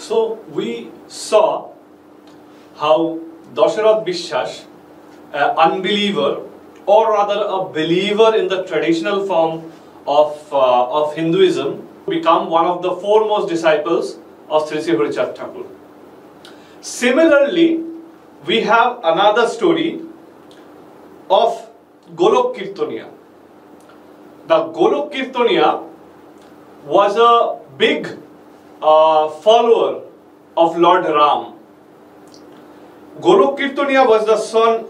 So we saw how Dasharat Biswas, an unbeliever or rather a believer in the traditional form of Hinduism, become one of the foremost disciples of Sri Sri Harichand Thakur. Similarly, we have another story of Golak Kirtaniya. The Golak Kirtaniya was a big follower of Lord Ram. Golak Kirtaniya was the son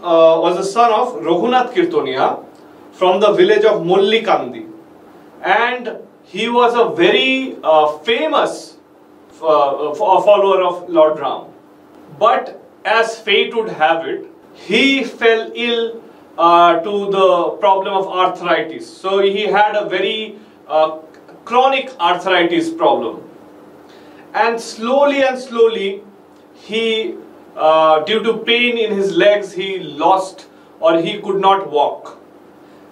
of Raghunath Kirtaniya from the village of Mullikandi, and he was a very famous follower of Lord Ram. But as fate would have it, he fell ill to the problem of arthritis. So he had a very chronic arthritis problem, and slowly he due to pain in his legs, he lost or he could not walk,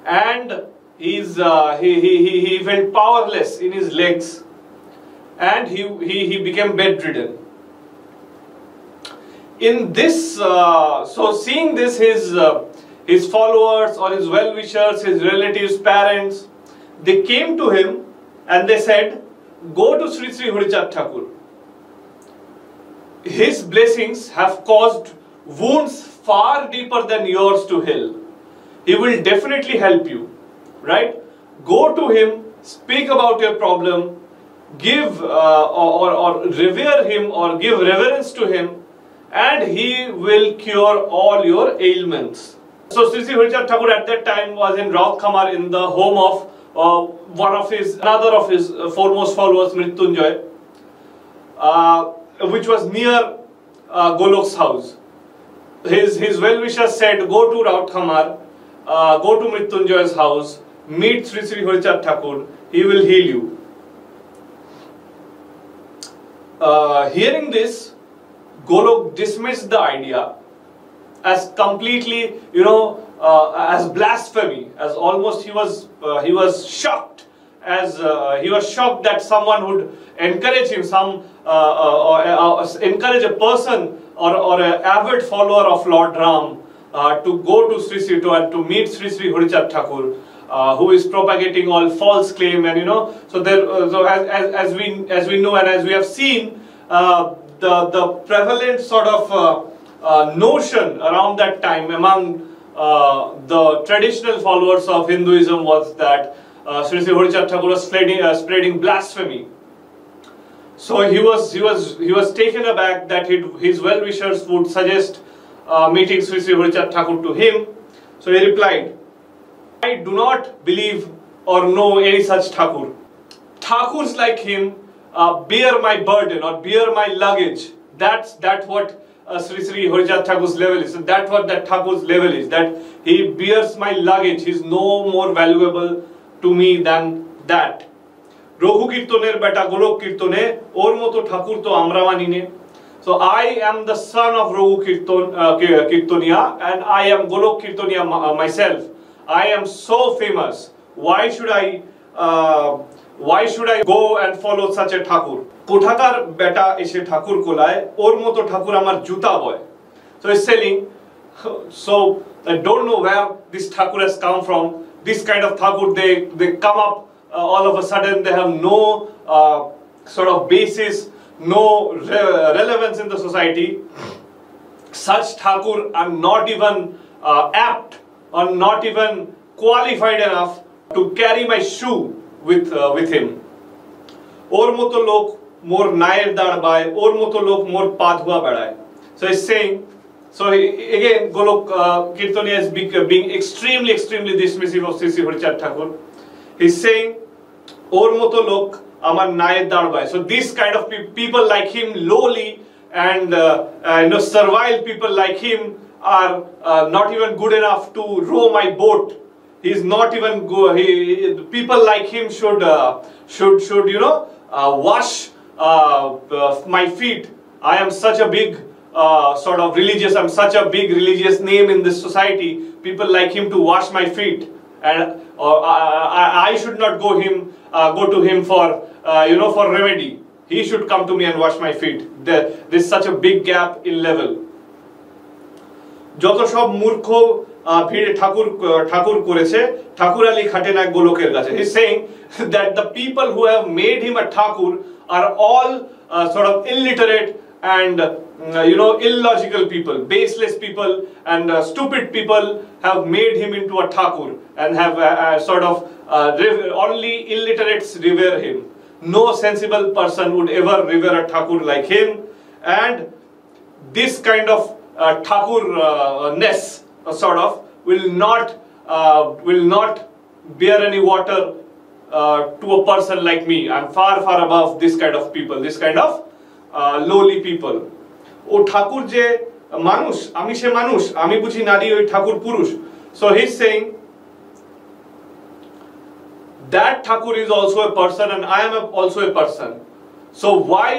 and he felt powerless in his legs, and he became bedridden. In this, so seeing this, his followers or his well-wishers, his relatives, parents, they came to him and they said, "Go to Sri Sri Harichand Thakur. His blessings have caused wounds far deeper than yours to heal. He will definitely help you, right? Go to him, speak about your problem, give or revere him or give reverence to him, and he will cure all your ailments." So Sri Sri Harichand Thakur at that time was in Rautkamar, in the home of another of his foremost followers, Mrityunjay, which was near Golak's house. His well-wishers said, "Go to Rautkamar, go to Mrityunjay's house, meet Sri Sri Harichand Thakur, he will heal you." Hearing this, Golak dismissed the idea as completely, as blasphemy, as almost he was shocked, as he was shocked that someone would encourage him, encourage a person or an avid follower of Lord Ram to go to Sri Sri and to meet Sri Sri Harichand Thakur, who is propagating all false claim, and so there. So as we know and as we have seen, the prevalent sort of notion around that time among the traditional followers of Hinduism was that Sri Sri Harichand Thakur was spreading blasphemy. So he was taken aback that his well-wishers would suggest meeting Sri Sri Harichand Thakur to him. So he replied, "I do not believe or know any such Thakur. Thakurs like him bear my burden or bear my luggage." That's what Sri Sri Harichand Thakur's level is. So that's what that Thakur's level is, that he bears my luggage. He's no more valuable to me than that. Raghu Kirtaner beta Golak Kirtane, or moto Thakur to amra manine. So I am the son of Raghu Kirtaniya, and I am Golak Kirtaniya myself. I am so famous. Why should I go and follow such a Thakur? Kothakar beta eshe Thakur kolay, or moto Thakur amar juta boy. So he's selling. So I don't know where this Thakur has come from. This kind of Thakur, they come up all of a sudden. They have no sort of basis, no relevance in the society. Such Thakur are not even apt or not even qualified enough to carry my shoe with him. Or moto lok more nair dar bay, or moto lok more padhua badai. So he's saying, again Golak Kirtaniya is being extremely dismissive of Sri Sri Harichand Thakur. He's saying, "Or moto lok amar nair dar bay." So these kind of people like him, lowly and servile people like him, are not even good enough to row my boat. He's not even good. People like him should wash my feet. I am such a big sort of religious. I'm such a big religious name in this society. People like him to wash my feet, and I should not go to him for for remedy. he should come to me and wash my feet. There's such a big gap in level. যত সব মূর্খ ভিড়ে ঠাকুর করেছে, ঠাকুর আলী খাটে না গোলকের কাছে. He's saying that the people who have made him a Thakur are all sort of illiterate and illogical people, baseless people and stupid people have made him into a Thakur and have only illiterates revere him. No sensible person would ever revere a Thakur like him, and this kind of ঠাকুর-ness will not bear any water to a person like me. I'm far above this kind of people, this kind of lowly people. ও ঠাকুর যে মানুষ, আমি সে মানুষ, আমি বুঝি নারী, ওই ঠাকুর পুরুষ. So he's saying that Thakur is also a person and I am also a person. So why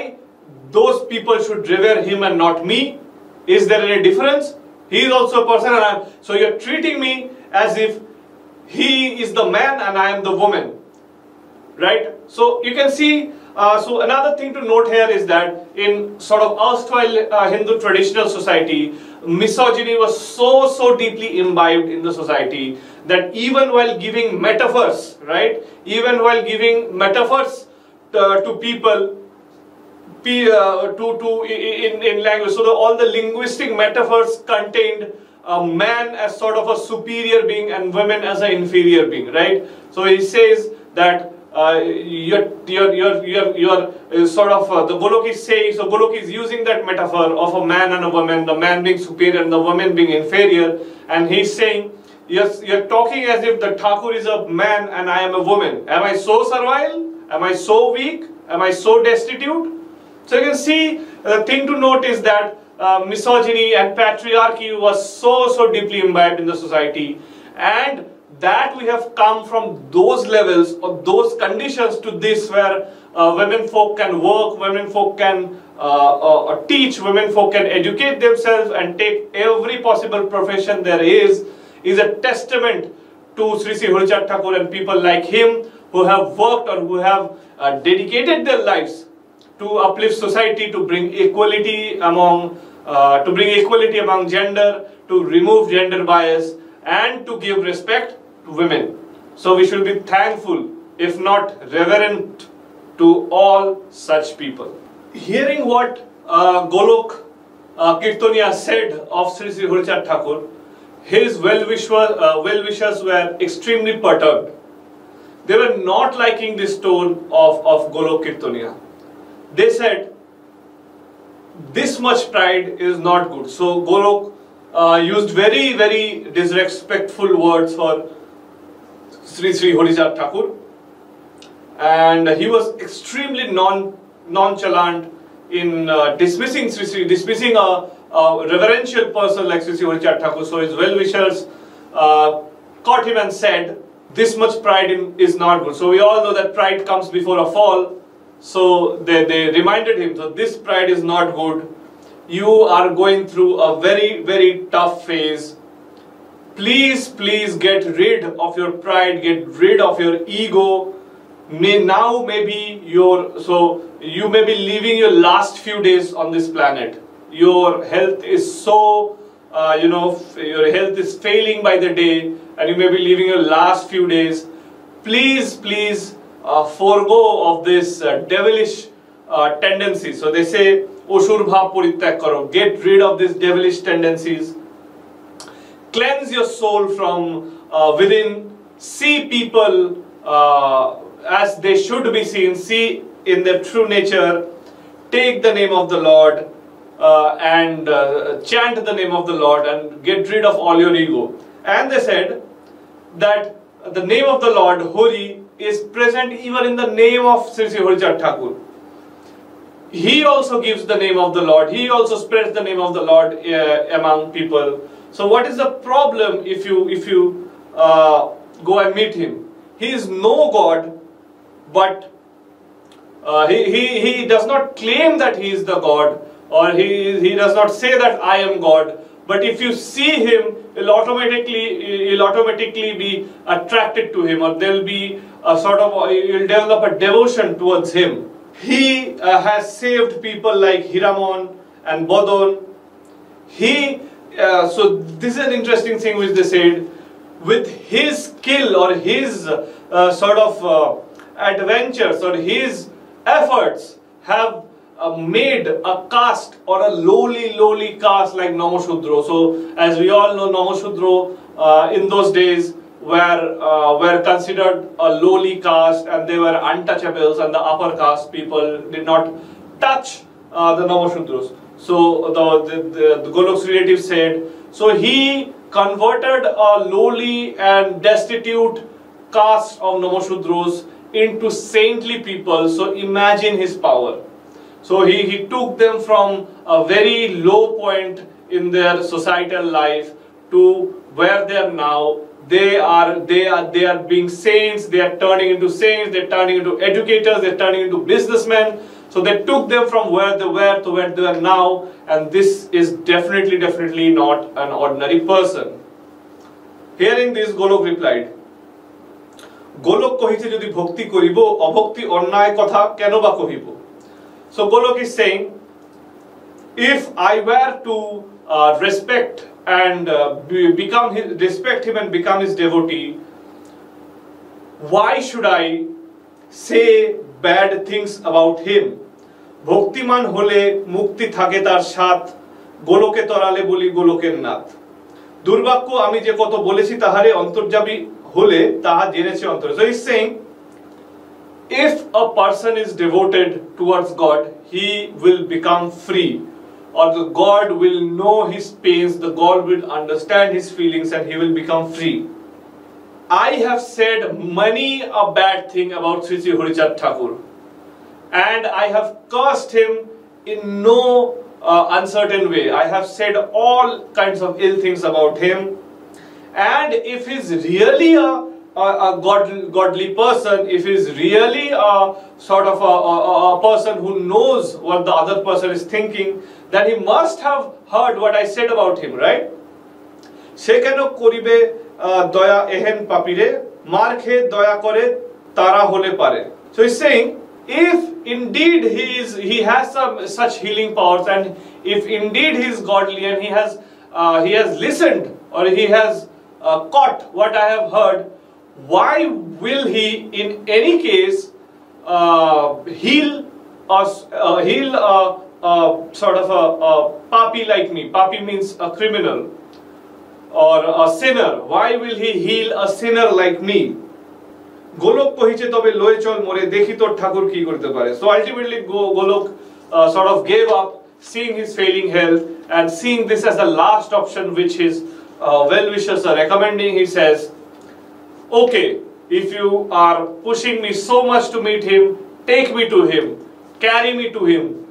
those people should revere him and not me? Is there any difference? He is also a person and so you're treating me as if he is the man and I am the woman. Right? So you can see, so another thing to note here is that in sort of erstwhile Hindu traditional society, misogyny was so deeply imbibed in the society that even while giving metaphors, right? Even while giving metaphors to people, in language, so all the linguistic metaphors contained man as sort of a superior being and women as an inferior being, right? So he says that you're sort of the Golok is saying, so Golok is using that metaphor of a man and a woman, the man being superior and the woman being inferior, and he's saying you're talking as if the Thakur is a man and I am a woman. Am I so servile? Am I so weak? Am I so destitute? So you can see, the thing to note is that misogyny and patriarchy was so deeply imbibed in the society, and that we have come from those levels or those conditions to this where women folk can work, women folk can teach, women folk can educate themselves and take every possible profession there is a testament to Sri Sri Harichand Thakur and people like him who have worked or who have dedicated their lives to uplift society, to bring equality among gender, to remove gender bias, and to give respect to women. So we should be thankful, if not reverent, to all such people. Hearing what Golak Kirtaniya said of Sri Sri Harichand Thakur, his well-wishers were extremely perturbed. They were not liking this tone of Golak Kirtaniya. They said, this much pride is not good. So Golak used very disrespectful words for Sri Sri Harichand Thakur, and he was extremely nonchalant in dismissing a reverential person like Sri Sri Harichand Thakur. So his well-wishers caught him and said, this much pride is not good. So we all know that pride comes before a fall. So they reminded him, so this pride is not good. You are going through a very tough phase. Please get rid of your pride, get rid of your ego. You may be living your last few days on this planet. Your health is your health is failing by the day, and you may be living your last few days. Please forego of this devilish tendencies. So they say, Oshur bhav porityag karo, get rid of these devilish tendencies. Cleanse your soul from within. See people as they should be seen. See in their true nature. Take the name of the Lord and chant the name of the Lord and get rid of all your ego. And they said that the name of the Lord, Hari, is present even in the name of Sri Sri Harichand Thakur. He also gives the name of the Lord. He also spreads the name of the Lord among people. So what is the problem if you go and meet him? He is no God, but he does not claim that he is the God, or he does not say that I am God. But if you see him, you'll automatically be attracted to him, or there'll be a sort of, you'll develop a devotion towards him. He has saved people like Hiramon and Bodon. So this is an interesting thing which they said. With his skill or his adventures or his efforts have made a caste or a lowly caste like Namashudro. So as we all know, Namashudro in those days were considered a lowly caste, and they were untouchables, and the upper caste people did not touch the Namashudros. So the Golok's relative said, so he converted a lowly and destitute caste of Namashudros into saintly people. So imagine his power. So he took them from a very low point in their societal life to where they are now. They are being saints. They are turning into saints. They are turning into educators. They are turning into businessmen. So they took them from where they were to where they are now, and this is definitely not an ordinary person. Hearing this, Golok replied, Golok kohiche jodi bhakti koribo, abhakti onnay kotha keno ba kohibo. So Golok is saying, if I were to respect and respect him and become his devotee, why should I say bad things about him? Bhaktiman hole mukti thake tar shat, Goloke torale boli Goloker nath. Durbakko ami je koto bolechi tahare antarjabi hole taha jeneche antar. So he's saying, if a person is devoted towards God, he will become free, or the God will know his pains, the God will understand his feelings, and he will become free. I have said many a bad thing about Sri Sri Harichand Thakur, and I have cursed him in no uncertain way. I have said all kinds of ill things about him, and if he's really a godly person, if he's really a person who knows what the other person is thinking, then he must have heard what I said about him, right? Shekeno koribe doya ehen papire, markhe doya kore tara hole pare. So he's saying, if indeed he has some such healing powers, and if indeed he is godly and he has listened, or he has caught what I have heard, why will he in any case heal a papi like me? Papi means a criminal or a sinner. Why will he heal a sinner like me? Golok kohiche tobe loe chol more dekhi tor Thakur ki korte pare. So ultimately Golok gave up, seeing his failing health and seeing this as the last option which his well-wishers are recommending. He says, okay, if you are pushing me so much to meet him, take me to him, carry me to him,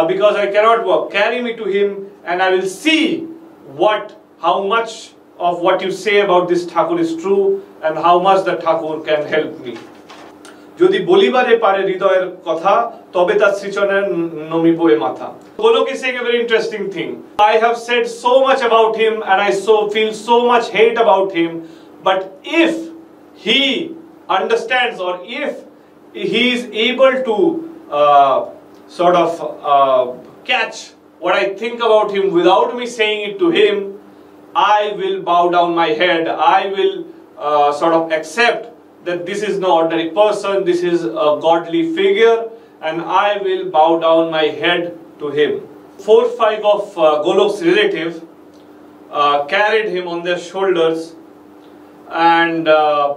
because I cannot walk. Carry me to him, and I will see how much of what you say about this Thakur is true, and how much the Thakur can help me. Jodi bolibare pare hridoyer kotha, tobe tar srichoner nomibo e matha. Golok is saying a very interesting thing. I have said so much about him, and I feel so much hate about him, but if he understands, or if he is able to catch what I think about him without me saying it to him, I will bow down my head. I will accept that this is no ordinary person, this is a godly figure, and I will bow down my head to him. 4 or 5 of Golok's relatives carried him on their shoulders and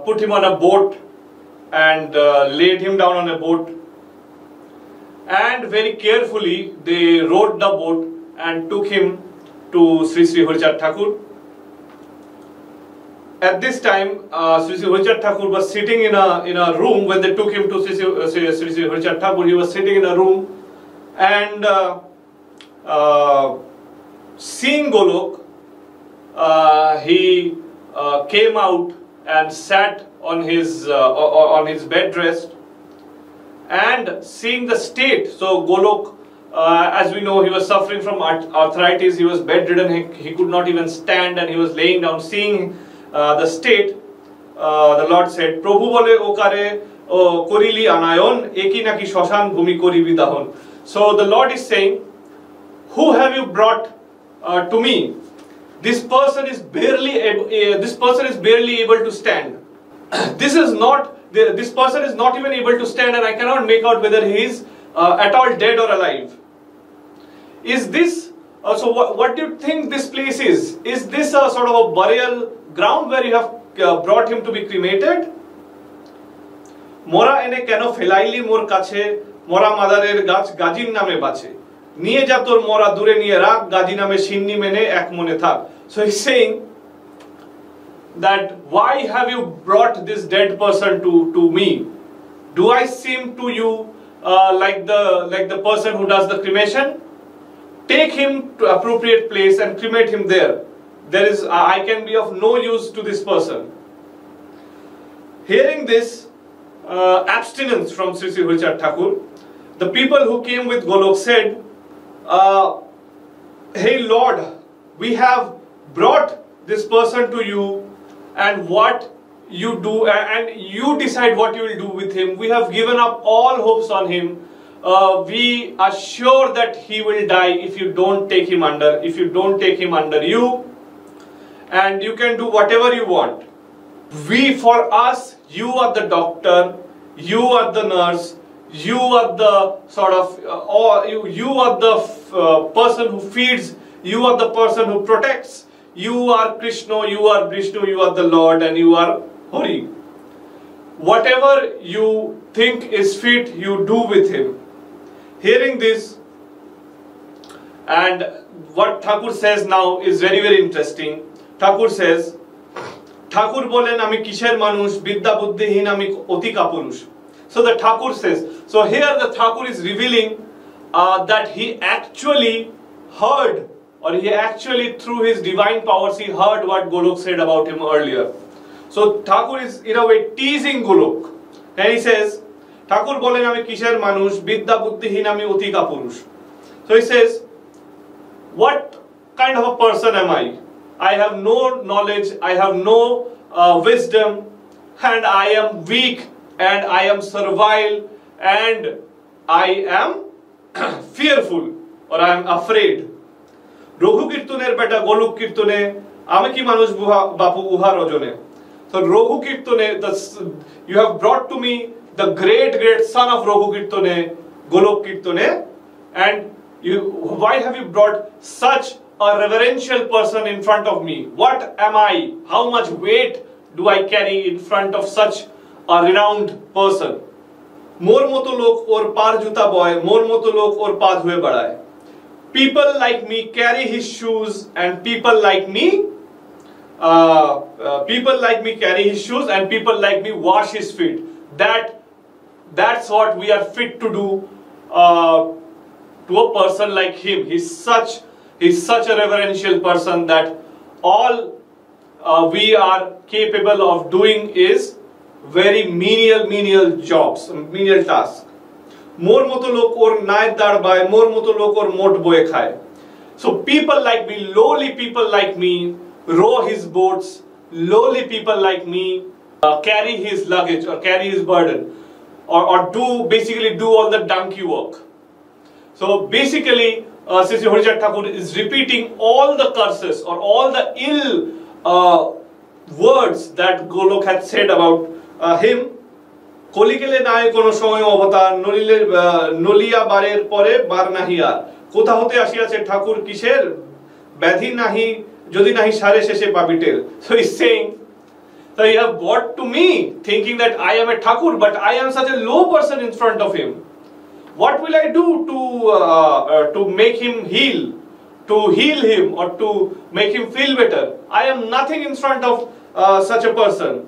put him on a boat and laid him down on a boat, and very carefully they rowed the boat and took him to Sri Sri Harichand Thakur. At this time, Sri Sri Harichand Thakur was sitting in a room. When they took him to Sri Sri Harichand Thakur, he was sitting in a room, and seeing Golok, he came out and sat on his bed rest, and seeing the state. So Golok, as we know, he was suffering from arthritis. He was bedridden. He could not even stand, and he was laying down. Seeing the state, the Lord said, "Prabhu bole okare korili anayon eki naki shoshan bhumi koribi dahon. So the Lord is saying, who have you brought to me? This person is barely able to stand. This person is not even able to stand, and I cannot make out whether he is at all dead or alive. Is this so? What do you think this place is? Is this a sort of a burial ground where you have brought him to be cremated? Mora ene keno felaili mor kache mora madarer gach gajin name bache niye ja tor mora dure niye rak gaji name shinni mene ek mone thak. So he's saying that why have you brought this dead person to me? Do I seem to you like the person who does the cremation? Take him to appropriate place and cremate him there. I can be of no use to this person. Hearing this abstinence from Sri Sri Harichand Thakur, the people who came with Golok said, hey Lord, we have brought this person to you, and what you do, and you decide what you will do with him. We have given up all hopes on him. We are sure that he will die if you don't take him under you, and you can do whatever you want. For us, you are the doctor, you are the nurse, you are the sort of, you are the person who feeds, you are the person who protects, you are Krishna, you are Vishnu, you are the Lord, and you are Hari. Whatever you think is fit, you do with him. Hearing this, and what Thakur says now is very, very interesting. Thakur says, Thakur bolen ami kisher manush bidya buddhihin ami oti kapurush. So the Thakur says, so here the Thakur is revealing that he actually heard, or he actually through his divine powers he heard what Golok said about him earlier. So Thakur is in a way teasing Golok, and he says, Thakur bolen ami kisher manush bidya buddhihin ami oti kapurush. So he says, what kind of a person am I? I have no knowledge, I have no wisdom, and I am weak, and I am servile, and I am fearful, or I am afraid. Raghu Kirtaner beta Golak Kirtane, ame ki manush bapu uha rojone. So Raghu Kirtane, you have brought to me the great son of Raghu Kirtane, Golak Kirtane, and why have you brought such a reverential person in front of me? What am I? How much weight do I carry in front of such a renowned person? Mor moto lok or par juta boy, mor moto lok or paad hue badhaye. People like me carry his shoes, and people like me carry his shoes, and people like me wash his feet. That's what we are fit to do to a person like him. He's such a reverential person that all we are capable of doing is very menial jobs, menial tasks. Mor moto lok or naith dar bay, mor moto lok or mot boye khaye. So people like me, lowly people like me, row his boats. Lowly people like me carry his luggage or carry his burden, or basically do all the donkey work. So basically, Sri Sri Harichand Thakur is repeating all the curses or all the ill words that Golok had said about him. Kolikele nae kono shomoy avatar noliya barer pore bar nahi ar. Kotha hote ashiache Thakur kisher bedhi nahi jodi nahi share sheshe pabitel. So he's saying, so you have brought to me thinking that I am a Thakur, but I am such a low person in front of him. What will I do to make him heal, to heal him, or to make him feel better? I am nothing in front of such a person.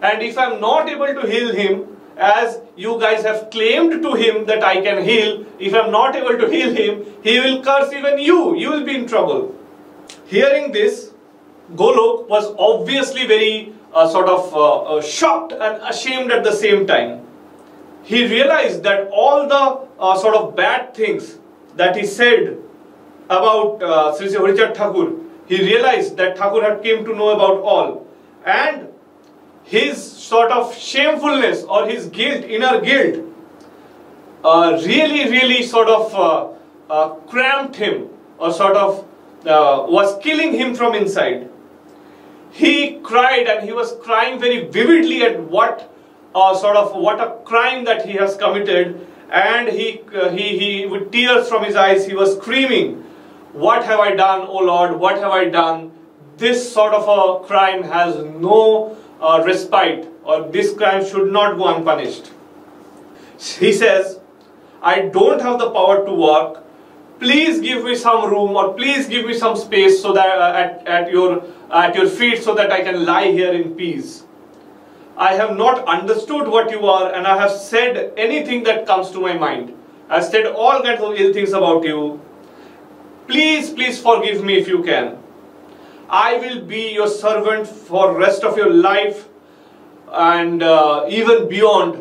And if I am not able to heal him, as you guys have claimed to him that I can heal, if I am not able to heal him, he will curse even you. You will be in trouble. Hearing this, Golok was obviously very shocked and ashamed at the same time. He realized that all the sort of bad things that he said about Sri Sri Harichand Thakur, he realized that Thakur had came to know about all, and his sort of shamefulness or his guilt, inner guilt, really sort of cramped him, or sort of was killing him from inside. He cried, and he was crying very vividly at what a crime that he has committed, and he with tears from his eyes, he was screaming, "What have I done, O Lord? What have I done? This sort of a crime has no respite, or this crime should not go unpunished." He says, "I don't have the power to work. Please give me some room, or please give me some space so that at your feet, so that I can lie here in peace. I have not understood what you are, and I have said anything that comes to my mind. I have said all kinds of ill things about you. Please forgive me if you can. I will be your servant for rest of your life, and even beyond.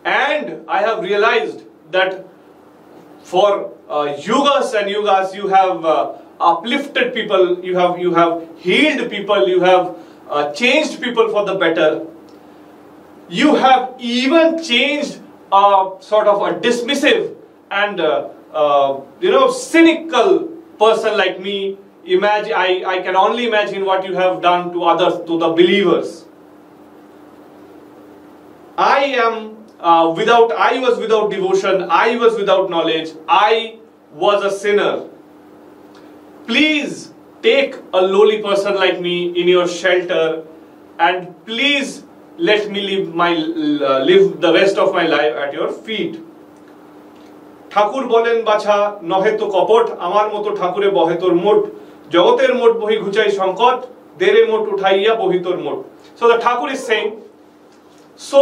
And I have realized that for yugas and yugas, you have uplifted people, you have healed people, you have changed people for the better. You have even changed sort of a dismissive and cynical person like me. Imagine, I can only imagine what you have done to others, to the believers. I was without devotion, I was without knowledge, I was a sinner. Please take a lowly person like me in your shelter, and please let me live the rest of my life at your feet." ঠাকুর বলেন, বাছা নহে তো কপট, আমার মতো ঠাকুরে বহে তোর মোট, জগতের মোট বহি ঘুচাই সংকট, দেরে মোট উঠাইয়া বহি তোর মোট. So the Thakur is saying, so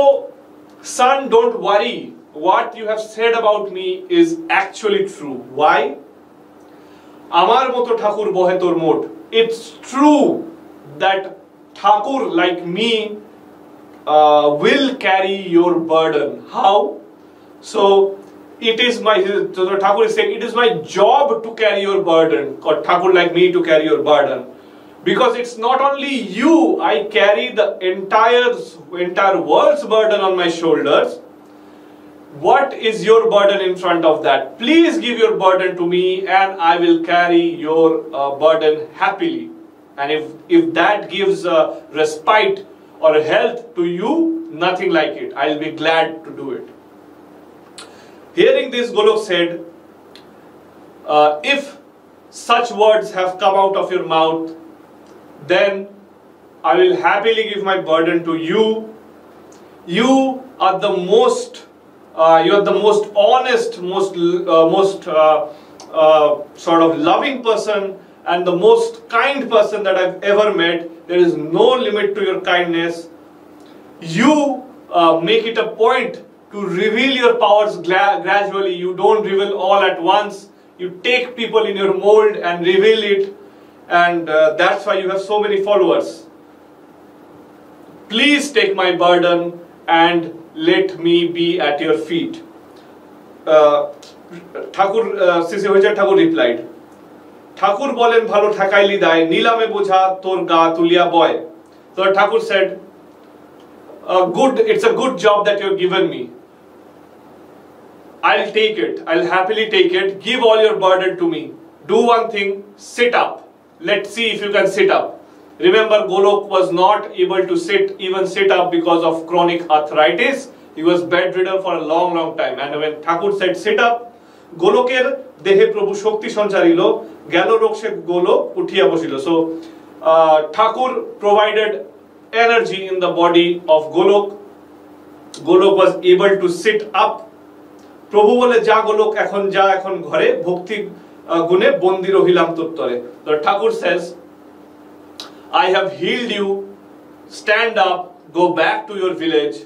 son, don't worry, what you have said about me is actually true. Why? Amar moto Thakur bohe tor mot. It's true that Thakur like me will carry your burden. How? So it is so the Thakur is saying, it is my job to carry your burden, or Thakur like me to carry your burden. Because it's not only you, I carry the entire world's burden on my shoulders. What is your burden in front of that? Please give your burden to me, and I will carry your burden happily. And if that gives respite or health to you, nothing like it. I'll be glad to do it. Hearing this, Golak said, if such words have come out of your mouth, then I will happily give my burden to you. You are the most honest, most sort of loving person, and the most kind person that I've ever met. There is no limit to your kindness. You make it a point to reveal your powers gradually. You don't reveal all at once. You take people in your mold and reveal it, and that's why you have so many followers. Please take my burden and let me be at your feet. Sri Harichand Thakur replied, "Thakur bolen bhalo thakaili dai, nilame bojha tor ga tulia boy." So Thakur said, it's a good job that you've given me. I'll take it. I'll happily take it. Give all your burden to me. Do one thing, sit up. Let's see if you can sit up. Remember, Golak was not able to even sit up because of chronic arthritis. He was bedridden for a long time. And when Thakur said sit up, Golakir dehe Prabhu Shakti sancharilo, gelo rokshe Golak uthiya boshilo. So Thakur provided energy in the body of Golak. Golak was able to sit up. প্রভু বলে, যা গোলক এখন যা, এখন ঘরে ভক্তি গুণে বন্দী রহিলাম তোর। The Thakur says, I have healed you, stand up, go back to your village,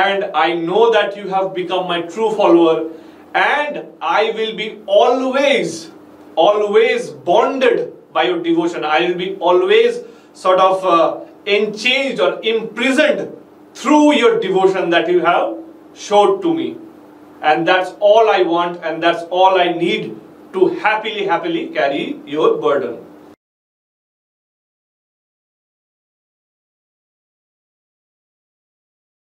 and I know that you have become my true follower, and I will be always bonded by your devotion. I will be always sort of enchained or imprisoned through your devotion that you have showed to me. And that's all I want, and that's all I need to happily carry your burden.